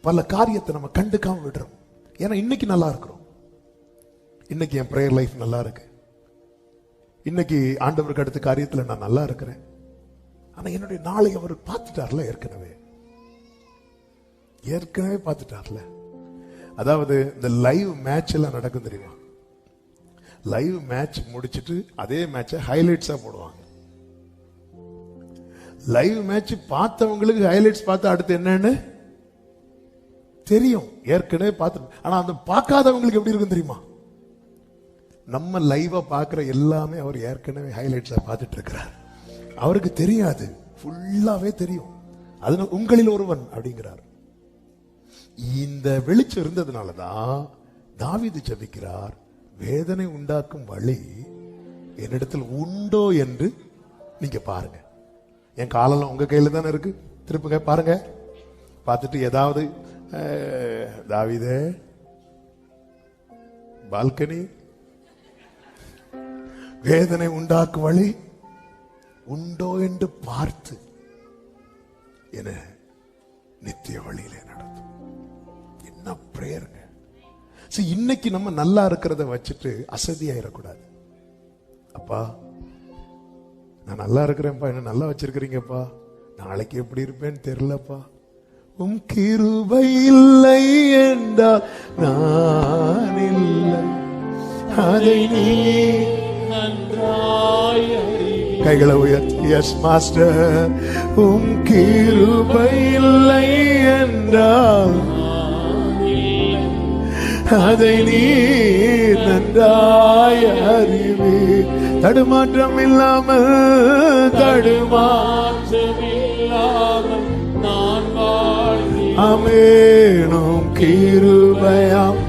பல காரியத்தை நம்ம கண்டுக்காம விடுறோம். ஏன்னா இன்னைக்கு நல்லா இருக்கிறோம், இன்னைக்கு என் பிரேயர் லைஃப் நல்லா இருக்கு, இன்னைக்கு ஆண்டவருக்கு அடுத்த காரியத்துல நான் நல்லா இருக்கிறேன். ஆனா என்னுடைய நாளை அவர் பார்த்துட்டார்ல, ஏற்கனவே பார்த்துட்டார்ல. அதாவது இந்த லைவ் மேட்ச் எல்லாம் நடக்கும் தெரியுமா? லைவ் மேட்ச் முடிச்சிட்டு அதே மேட்சை ஹைலைட்ஸா போடுவாங்க. லைவ் மேட்ச் பார்த்தவங்களுக்கு ஹைலைட்ஸ் பார்த்து அடுத்து என்னன்னு தெரியும், ஏற்கனவே பார்த்து. ஆனா அந்த பார்க்காதவங்களுக்கு எப்படி இருக்கும் தெரியுமா? நம்ம லைவா பார்க்கிற எல்லாமே அவர் ஏற்கனவே ஹைலைட்ஸா பார்த்துட்டு இருக்கிறார். அவருக்கு தெரியாது, ஃபுல்லாவே தெரியும். அது உங்களில் ஒருவன் அப்படிங்கிறார். இந்த வெளிச்சம் இருந்ததுனாலதான் தாவீது ஜெபிக்கிறார், வேதனை உண்டாக்கும் வழி என்னிடத்தில் உண்டோ என்று நீங்க பாருங்க. என் காலெல்லாம் உங்க கையில தானே இருக்கு, திருப்புங்க பாருங்க. பார்த்துட்டு ஏதாவது தாவீதே பால்கனி வேதனை உண்டாக்கும் வழி உண்டோ என்று பார்த்து என நித்திய வழியிலே நடத்தும். என்ன பிரேயருங்க! இன்னைக்கு நம்ம நல்லா இருக்கிறத வச்சுட்டு அசதியாயிடக்கூடாது. அப்பா நான் நல்லா இருக்கிறேன்ப்பா, என்ன நல்லா வச்சிருக்கிறீங்கப்பா, நாளைக்கு எப்படி இருப்பேன்னு தெரியலப்பா. உம் கிருபை இல்லை என்றால் நான் இல்லை, அதை நீ நன்றாய் அறிவீர். கைகளை உயர்த்தி எஸ் மாஸ்டர். உம் கிருபை இல்லை என்றால் அதை நீ நன்றாய் அறிவீர். தடுமாற்றம் இல்லாமல் நான் வாழ்கிறேன். ஆமென். கிருபையாம்